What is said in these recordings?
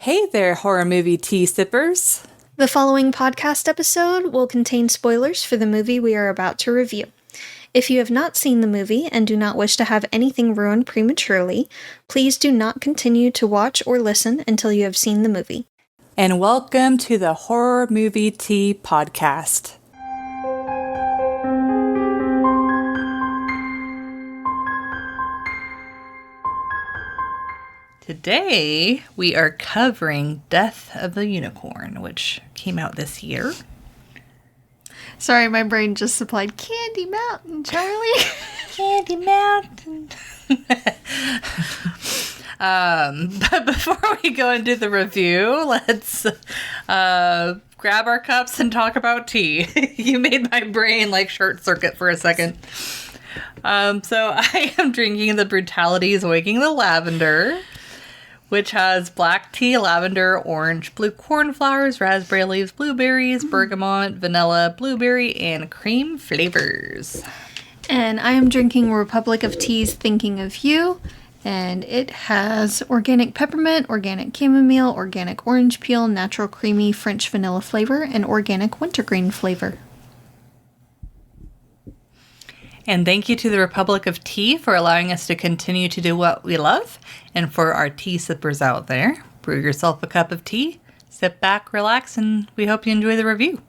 Hey there, horror movie tea sippers. The following podcast episode will contain spoilers for the movie we are about to review. If you have not seen the movie and do not wish to have anything ruined prematurely, please do not continue to watch or listen until you have seen the movie. And welcome to the Horror Movie Tea Podcast. Today, we are covering Death of the Unicorn, which came out this year. Sorry, my brain just supplied Candy Mountain, Charlie. Candy Mountain. But before we go into the review, let's grab our cups and talk about tea. You made my brain like short circuit for a second. So I am drinking the Brutalities Awakening the Lavender, which has black tea, lavender, orange, blue cornflowers, raspberry leaves, blueberries, bergamot, vanilla, blueberry, and cream flavors. And I am drinking Republic of Tea's Thinking of You, and it has organic peppermint, organic chamomile, organic orange peel, natural creamy French vanilla flavor, and organic wintergreen flavor. And thank you to the Republic of Tea for allowing us to continue to do what we love. And for our tea sippers out there, brew yourself a cup of tea, sit back, relax, and we hope you enjoy the review.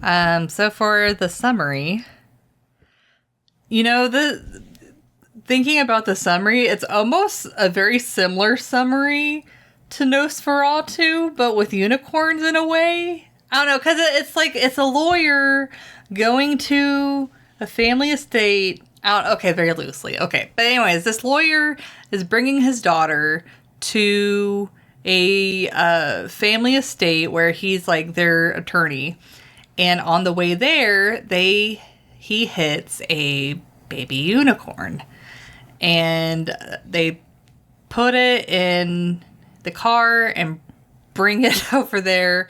So for the summary, thinking about the summary, it's almost a very similar summary to Nosferatu, but with unicorns in a way. I don't know, because it's a lawyer going to a family estate out. Okay, very loosely. Okay. But anyways, this lawyer is bringing his daughter to a family estate where he's like their attorney. And on the way there, he hits a baby unicorn. And they put it in the car and bring it over there.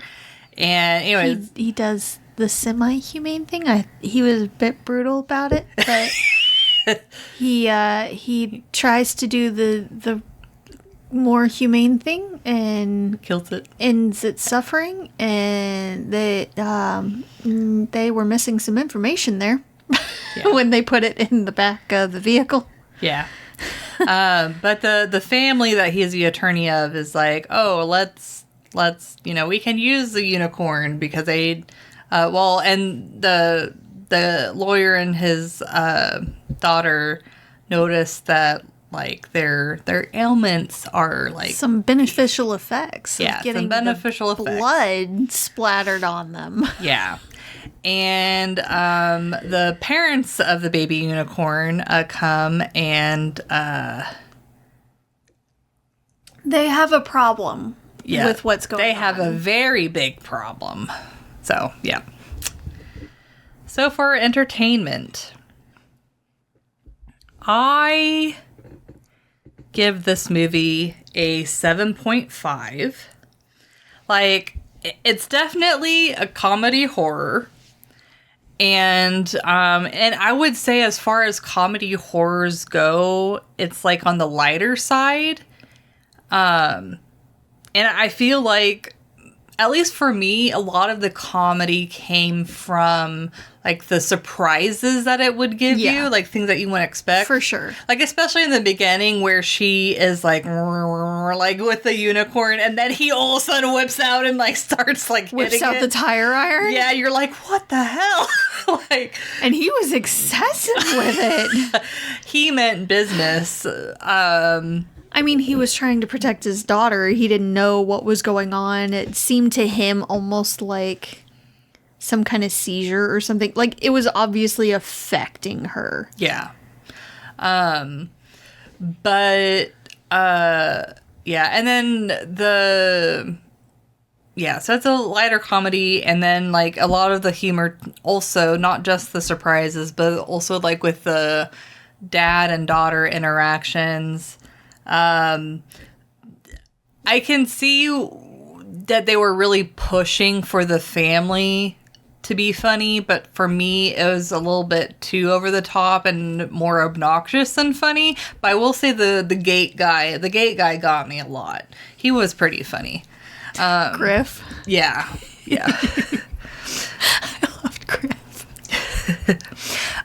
And anyways, he does the semi-humane thing. He was a bit brutal about it, but he tries to do the more humane thing and kills it, ends its suffering. And they were missing some information there when they put it in the back of the vehicle. Yeah. But the family that he's the attorney of is like, oh, let's we can use the unicorn because they. And the lawyer and his daughter noticed that like their ailments are like some beneficial effects. Yeah, of getting some beneficial effects. Blood splattered on them. Yeah, and the parents of the baby unicorn come and they have a problem. Yeah, with what's going on. They have a very big problem. So, yeah. So, for entertainment, I give this movie a 7.5. Like, it's definitely a comedy horror. And I would say as far as comedy horrors go, it's like on the lighter side. And I feel like, at least for me, a lot of the comedy came from, like, the surprises that it would give you. Like, things that you wouldn't expect. For sure. Like, especially in the beginning where she is, like with the unicorn. And then he all of a sudden whips out and, like, starts, like, whips out the tire iron? Yeah, you're like, what the hell? Like, and he was excessive with it. He meant business. I mean, he was trying to protect his daughter. He didn't know what was going on. It seemed to him almost like some kind of seizure or something. Like, it was obviously affecting her. Yeah. And then so it's a lighter comedy, and then, like, a lot of the humor also, not just the surprises, but also, like, with the dad and daughter interactions. I can see that they were really pushing for the family to be funny, but for me, it was a little bit too over the top and more obnoxious than funny. But I will say the gate guy got me a lot. He was pretty funny. Griff. Yeah. I loved Griff.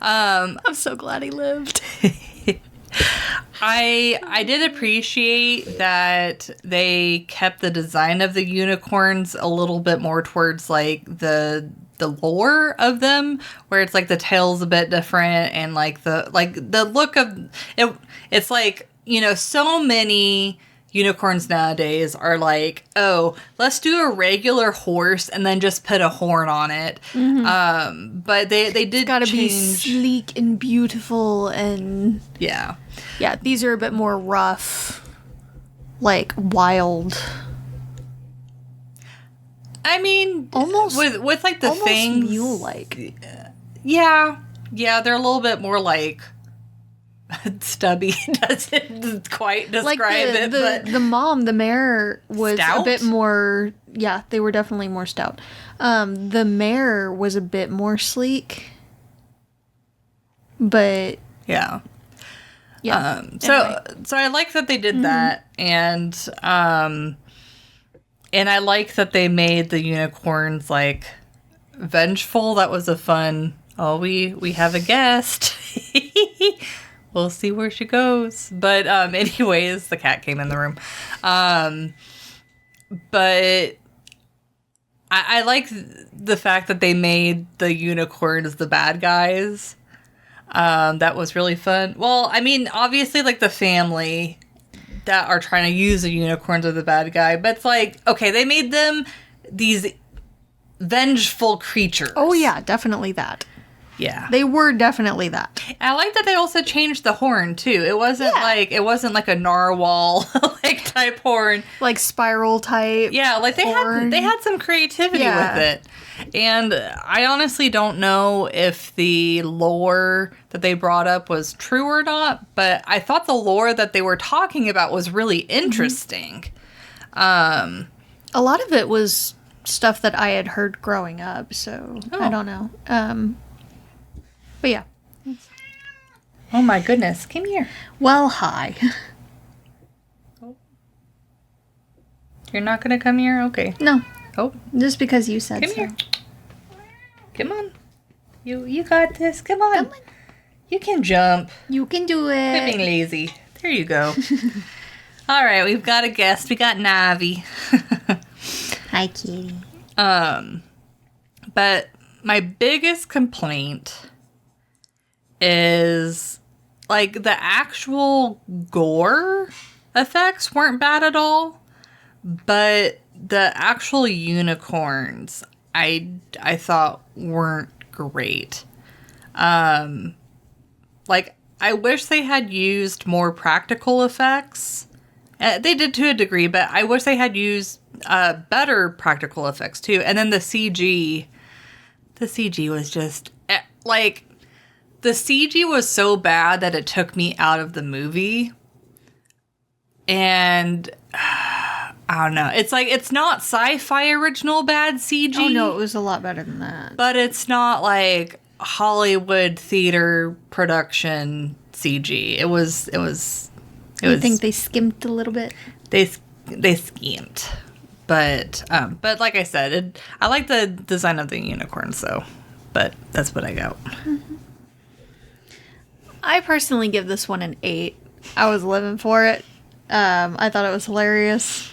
I'm so glad he lived. I did appreciate that they kept the design of the unicorns a little bit more towards like the lore of them, where it's like the tail's a bit different and like the look of it. It's like, you know, so many unicorns nowadays are like, oh, let's do a regular horse and then just put a horn on it. But they did Gotta change. be sleek and beautiful, and Yeah. these are a bit more rough, like wild. I mean, Almost with like the things mule-like. Yeah, they're a little bit more like Stubby doesn't quite describe it, but the mare was stout? a bit more. Yeah, they were definitely more stout. The mare was a bit more sleek, but yeah. anyway. So I like that they did that, and I like that they made the unicorns like vengeful. That was a fun. Oh, we have a guest. We'll see where she goes. But anyways, the cat came in the room. But I like the fact that they made the unicorns the bad guys. That was really fun. Well, I mean, obviously, like the family that are trying to use the unicorns are the bad guy, but it's like, okay, they made them these vengeful creatures. Oh yeah, definitely that. Yeah. They were definitely that. I like that they also changed the horn too. It wasn't like a narwhal like type horn. Like spiral type. Yeah, like they had some creativity with it. And I honestly don't know if the lore that they brought up was true or not, but I thought the lore that they were talking about was really interesting. A lot of it was stuff that I had heard growing up, so I don't know. But yeah. Oh my goodness, come here. Well, hi. You're not gonna come here? Okay. No, Oh, just because you said come so. here. Come on. You got this. Come on. Come on. You can jump. You can do Quit being it. lazy. There you go. All right, we've got a guest. We got Navi. Hi, kitty. But my biggest complaint is like the actual gore effects weren't bad at all, but the actual unicorns I thought weren't great. Like I wish they had used more practical effects. They did to a degree, but I wish they had used better practical effects too. And then the CG was just like the CG was so bad that it took me out of the movie. And I don't know. It's like it's not sci-fi original bad CG. Oh no, it was a lot better than that. But it's not like Hollywood theater production CG. It was. I think they skimped a little bit. They schemed, but like I said, I like the design of the unicorn. So, but that's what I got. I personally give this one an 8. I was living for it. I thought it was hilarious.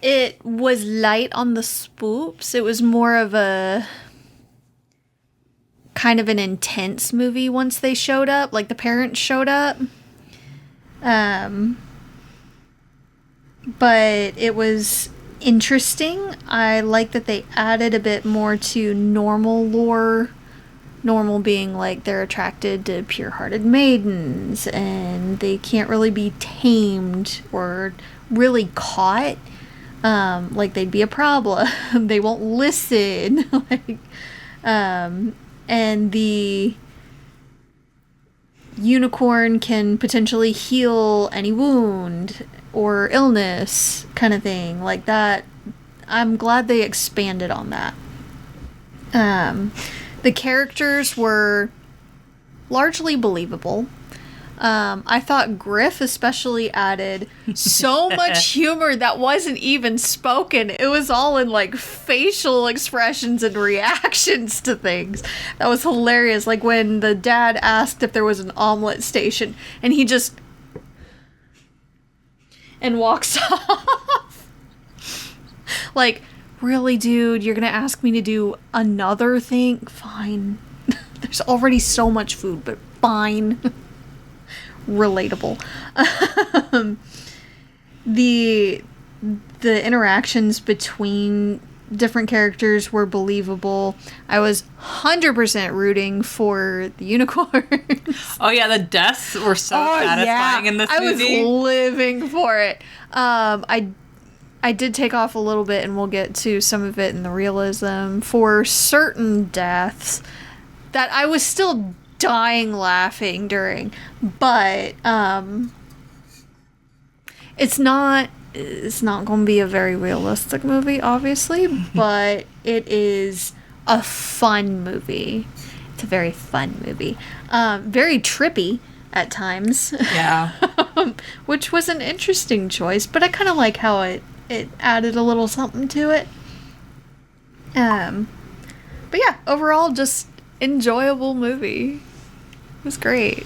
It was light on the spoops. It was more of a kind of an intense movie once they showed up, like the parents showed up. But it was interesting. I like that they added a bit more to normal lore. Normal being like they're attracted to pure-hearted maidens and they can't really be tamed or really caught. Like they'd be a problem. They won't listen. And the unicorn can potentially heal any wound or illness kind of thing like that. I'm glad they expanded on that. The characters were largely believable. I thought Griff especially added so much humor that wasn't even spoken. It was all in like facial expressions and reactions to things. That was hilarious. Like when the dad asked if there was an omelet station and he just and walks off. Like, really, dude, you're gonna ask me to do another thing? Fine. There's already so much food, but fine. Relatable. The interactions between different characters were believable. I was 100% rooting for the unicorns. Oh yeah, the deaths were so satisfying in this movie. I was living for it. I did take off a little bit, and we'll get to some of it in the realism for certain deaths that I was still dying laughing during, but it's not going to be a very realistic movie, obviously, but it is a fun movie. It's a very fun movie. Very trippy at times. Yeah. Which was an interesting choice, but I kind of like how it added a little something to it. But yeah, overall, just enjoyable movie. It was great.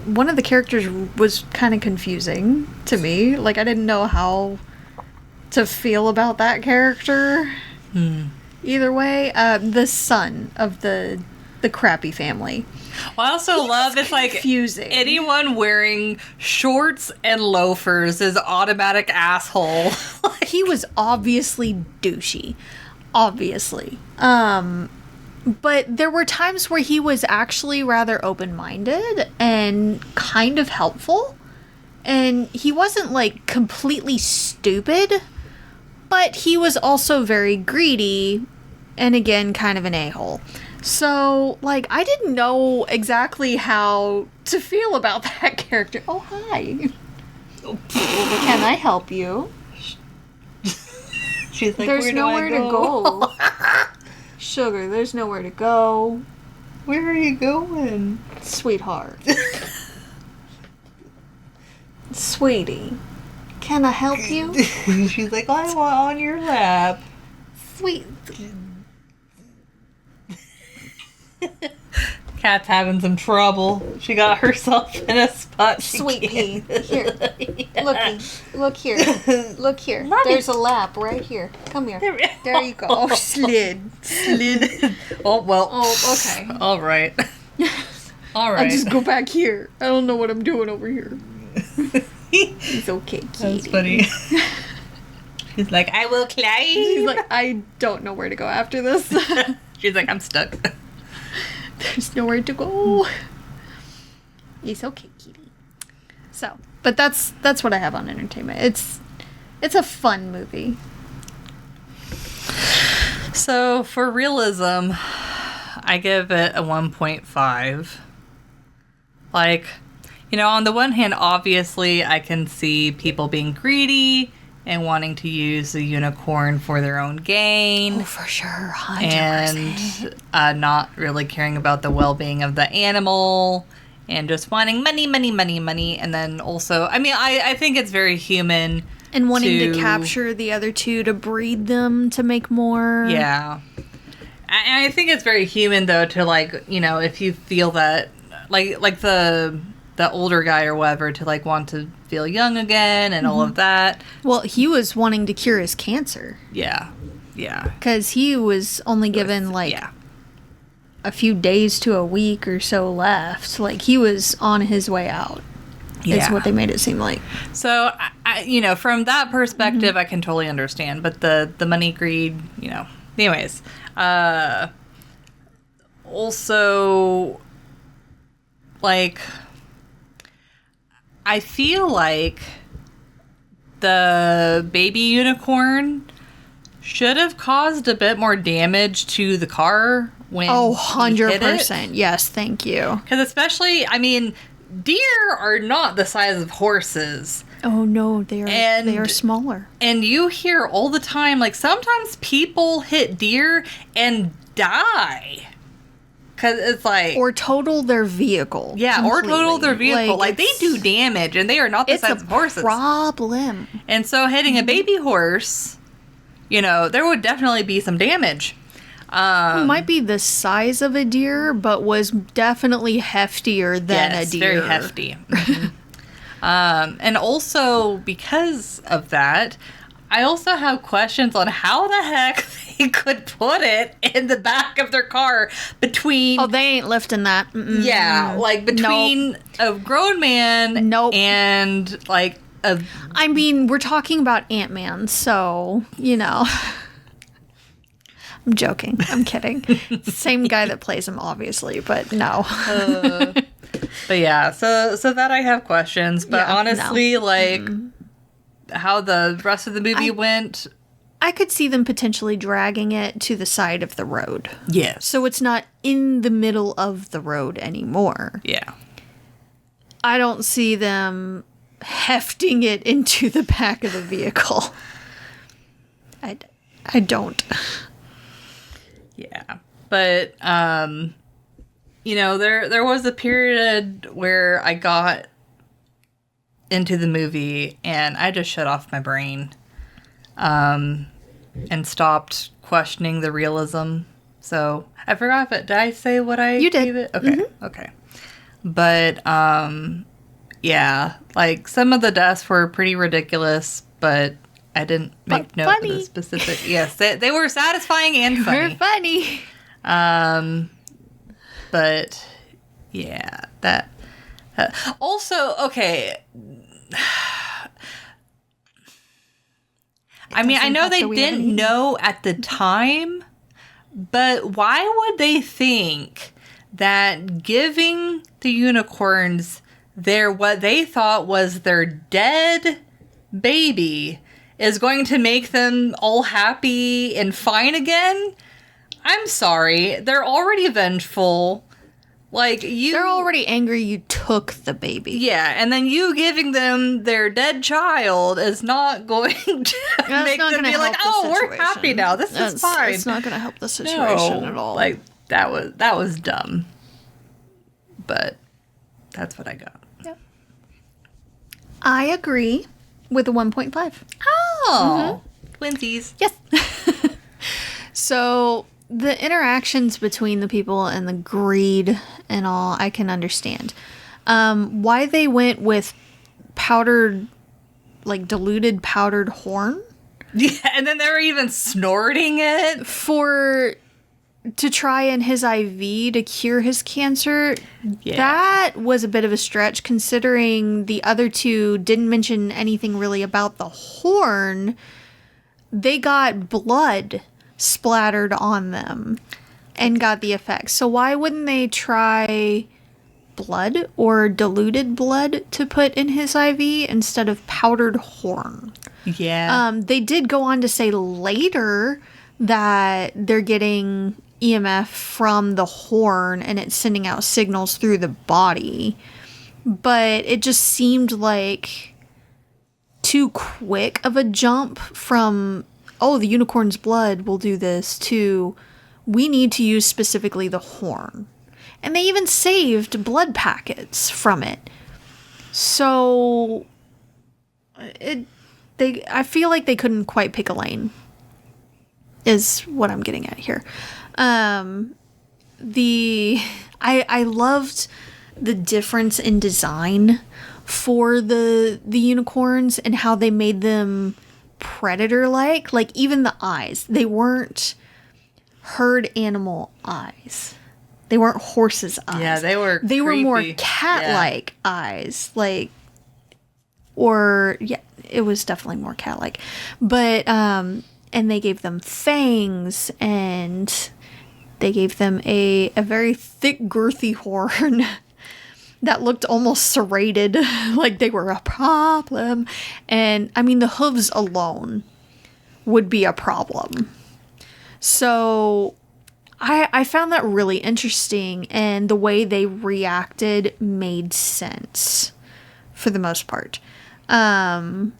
One of the characters was kind of confusing to me. Like, I didn't know how to feel about that character. Either way, the son of the crappy family. Well, I also love it's like confusing. Anyone wearing shorts and loafers is automatic asshole. He was obviously douchey. Obviously. But there were times where he was actually rather open-minded and kind of helpful. And he wasn't, like, completely stupid, but he was also very greedy and, again, kind of an a-hole. So, like, I didn't know exactly how to feel about that character. Oh, hi. Can I help you? She's like, There's where nowhere do I to go. Sugar, there's nowhere to go. Where are you going? Sweetheart. Sweetie, can I help you? She's like, I want on your lap. Sweet. Cat's having some trouble. She got herself in a spot. Sweet pea. Here. Yeah. Look here. Look here. Mommy. There's a lap right here. Come here. There you go. Oh, slid. Oh, well. Oh, okay. All right. All right. I'll just go back here. I don't know what I'm doing over here. It's okay, kitty. That's funny. She's like, I will climb. She's like, I don't know where to go after this. She's like, I'm stuck. There's nowhere to go. It's okay, kitty. So, but that's what I have on entertainment. It's a fun movie. So for realism, I give it a 1.5. Like, you know, on the one hand, obviously, I can see people being greedy and wanting to use the unicorn for their own gain. Oh, for sure, 100%. And not really caring about the well-being of the animal and just wanting money. And then also, I mean, I think it's very human. And wanting to capture the other two to breed them to make more. Yeah. And I think it's very human, though, to, like, you know, if you feel that, like the older guy or whatever, to, like, want to feel young again and all of that. Well, he was wanting to cure his cancer. Yeah. Because he was only given, like, a few days to a week or so left. Like, he was on his way out. Is what they made it seem like. So, I, you know, from that perspective, I can totally understand. But the money greed, you know. Anyways. Also, like, I feel like the baby unicorn should have caused a bit more damage to the car when 100%. Yes, thank you. Because especially, I mean, deer are not the size of horses. Oh no, they are smaller. And you hear all the time, like, sometimes people hit deer and die. Because it's like... Or total their vehicle. Yeah, completely. or total their vehicle. Like they do damage, and they are not the size of horses. It's a problem. And so hitting a baby horse, there would definitely be some damage. It might be the size of a deer, but was definitely heftier than a deer. Very hefty. Mm-hmm. And also, because of that, I also have questions on how the heck they could put it in the back of their car between... Oh, they ain't lifting that. Mm-mm. Yeah, like between a grown man and like a... I mean, we're talking about Ant-Man, so, I'm joking. I'm kidding. Same guy that plays him, obviously, but no. But yeah, so that I have questions. But honestly, how the rest of the movie went... I could see them potentially dragging it to the side of the road. Yes. So it's not in the middle of the road anymore. Yeah. I don't see them hefting it into the back of the vehicle. I don't. Yeah. But, there was a period where I got into the movie and I just shut off my brain and stopped questioning the realism. So I forgot did I say what I gave it? Okay. Mm-hmm. Okay. But, yeah, like some of the deaths were pretty ridiculous, but I didn't make note of the specific. Yes, they were satisfying and funny. They were funny. But yeah, that also okay. I mean, I know they didn't know at the time, but why would they think that giving the unicorns what they thought was their dead baby is going to make them all happy and fine again? I'm sorry. They're already vengeful. They're already angry you took the baby. Yeah, and then you giving them their dead child is not going to make them be like, oh, we're happy now. This is fine. It's not going to help the situation at all. Like, that was dumb. But that's what I got. Yep. I agree with a 1.5. Oh, twinsies. Yes. So the interactions between the people and the greed and all, I can understand. Why they went with powdered, like diluted powdered horn. Yeah, and then they were even snorting it. To try in his IV to cure his cancer. Yeah. That was a bit of a stretch considering the other two didn't mention anything really about the horn. They got blood splattered on them and got the effect. So why wouldn't they try blood or diluted blood to put in his IV instead of powdered horn? Yeah. They did go on to say later that they're getting EMF from the horn and it's sending out signals through the body. But it just seemed like too quick of a jump from, oh, the unicorn's blood will do this, to we need to use specifically the horn. And they even saved blood packets from it. So I feel like they couldn't quite pick a lane, is what I'm getting at here. I loved the difference in design for the unicorns and how they made them predator-like. Like even the eyes, they weren't herd animal eyes. They weren't horses' eyes. Yeah, they were more cat-like eyes. It was definitely more cat-like. But and they gave them fangs, and they gave them a very thick, girthy horn that looked almost serrated, like they were a problem. And, I mean, the hooves alone would be a problem. So, I found that really interesting, and the way they reacted made sense, for the most part. Some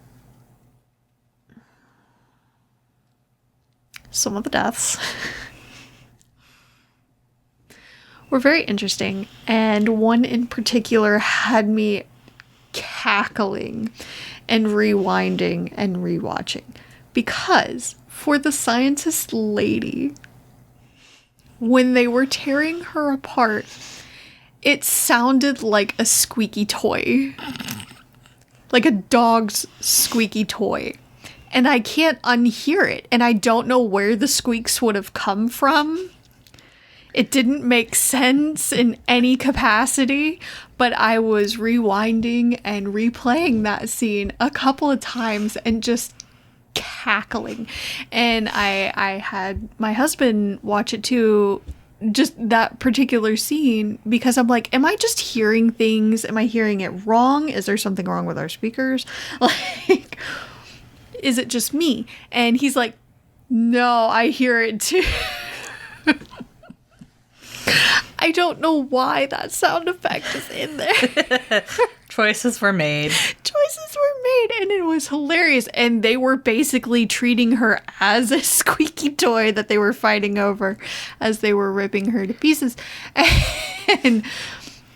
of the deaths. were very interesting. And one in particular had me cackling and rewinding and rewatching. Because for the scientist lady, when they were tearing her apart, it sounded like a squeaky toy. Like a dog's squeaky toy. And I can't unhear it. And I don't know where the squeaks would have come from. It didn't make sense in any capacity. But I was rewinding and replaying that scene a couple of times and just cackling. And I had my husband watch it too, just that particular scene, because I'm like, am I just hearing things? Am I hearing it wrong? Is there something wrong with our speakers? Like, is it just me? And he's like, no, I hear it too. I don't know why that sound effect is in there. Choices were made. And it was hilarious. And they were basically treating her as a squeaky toy that they were fighting over as they were ripping her to pieces. And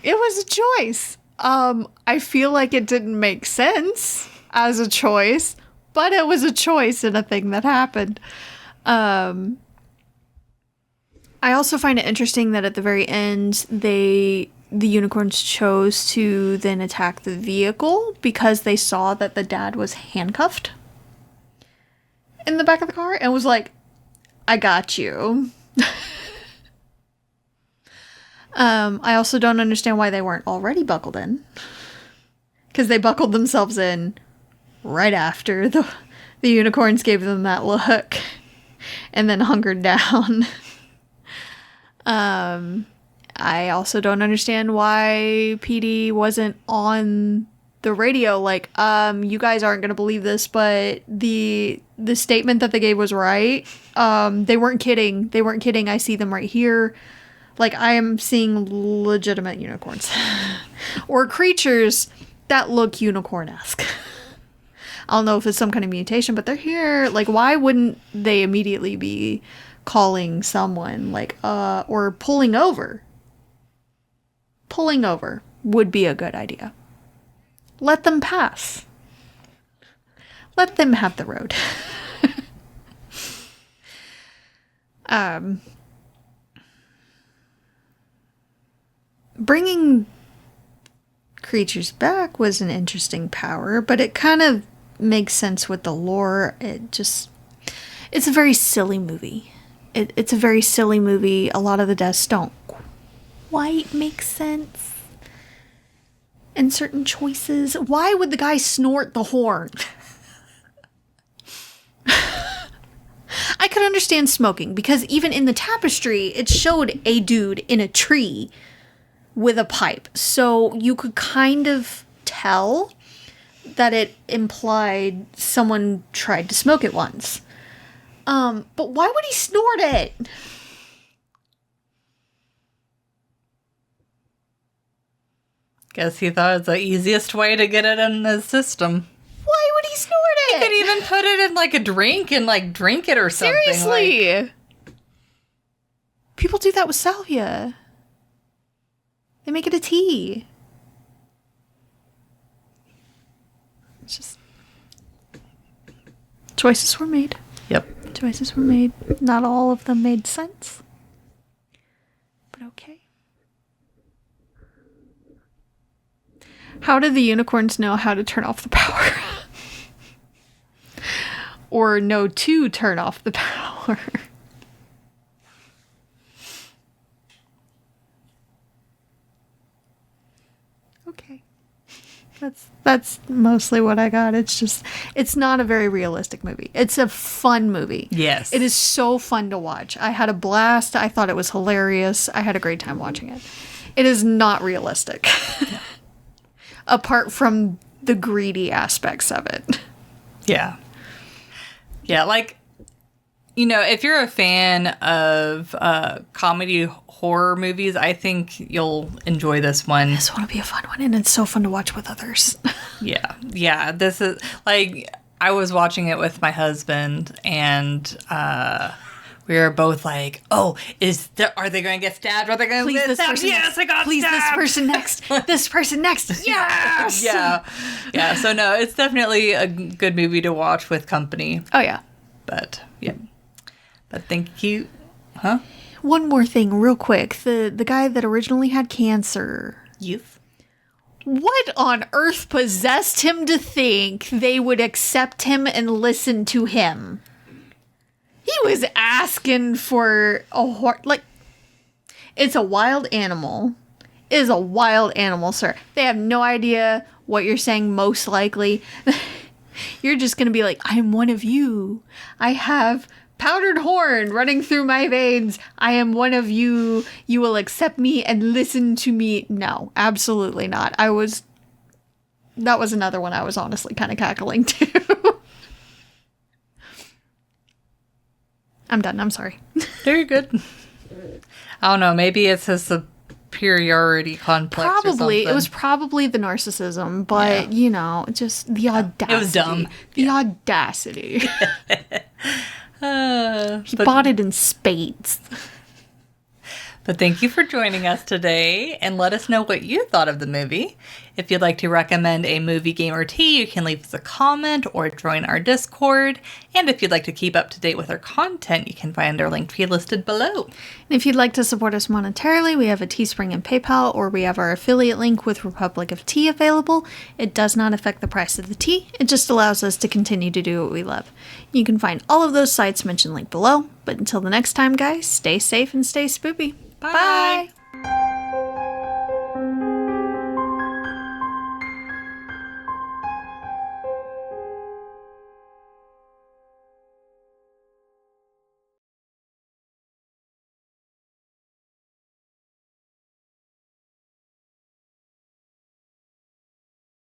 it was a choice. I feel like it didn't make sense as a choice, but it was a choice and a thing that happened. I also find it interesting that at the very end, the unicorns chose to then attack the vehicle because they saw that the dad was handcuffed in the back of the car and was like, I got you. I also don't understand why they weren't already buckled in, because they buckled themselves in right after the unicorns gave them that look and then hunkered down. I also don't understand why PD wasn't on the radio like, you guys aren't going to believe this, but the statement that they gave was right. They weren't kidding. I see them right here. Like, I am seeing legitimate unicorns. Or creatures that look unicorn-esque. I don't know if it's some kind of mutation, but they're here. Like, why wouldn't they immediately be calling someone, like, or pulling over? Pulling over would be a good idea. Let them pass. Let them have the road. Bringing creatures back was an interesting power, but it kind of makes sense with the lore. It's a very silly movie. It's a very silly movie. A lot of the deaths don't quite make sense. And certain choices. Why would the guy snort the horn? I could understand smoking, because even in the tapestry, it showed a dude in a tree with a pipe. So you could kind of tell that it implied someone tried to smoke it once. But why would he snort it? Guess he thought it was the easiest way to get it in his system. Why would he snort it? He could even put it in like a drink and like drink it or something. Seriously. Like. People do that with salvia. They make it a tea. It's just... choices were made. Yep. Choices were made. Not all of them made sense. But okay. How did the unicorns know how to turn off the power? Or know to turn off the power? Okay. That's mostly what I got. It's not a very realistic movie. It's a fun movie. Yes. It is so fun to watch. I had a blast. I thought it was hilarious. I had a great time watching it. It is not realistic. Apart from the greedy aspects of it. Yeah. Yeah, like, you know, if you're a fan of comedy horror movies, I think you'll enjoy this one. This one will be a fun one, and it's so fun to watch with others. Yeah. This is, like, I was watching it with my husband, and we were both like, "Oh, are they going to get stabbed? Are they going to get stabbed? Yes, I got Please, stabbed. this person next. This person next. Yes. Yeah. So no, it's definitely a good movie to watch with company. Oh yeah. But yeah. But thank you. Huh? One more thing, real quick. The guy that originally had cancer. Youth. What on earth possessed him to think they would accept him and listen to him? He was asking for a like, it's a wild animal. It is a wild animal, sir. They have no idea what you're saying, most likely. You're just going to be like, I'm one of you. I have powdered horn running through my veins. I am one of you. You will accept me and listen to me. No, absolutely not. That was another one I was honestly kind of cackling to. I'm done. I'm sorry. Very good. I don't know. Maybe it's a superiority complex. Probably. It was probably the narcissism, but, just the audacity. It was dumb. The audacity. He But bought it in spades. thank you for joining us today, and let us know what you thought of the movie. If you'd like to recommend a movie, game, or tea, you can leave us a comment or join our Discord. And if you'd like to keep up to date with our content, you can find our link tree listed below. And if you'd like to support us monetarily, we have a Teespring and PayPal, or we have our affiliate link with Republic of Tea available. It does not affect the price of the tea. It just allows us to continue to do what we love. You can find all of those sites mentioned linked below. But until the next time, guys, stay safe and stay spoopy. Bye. Bye.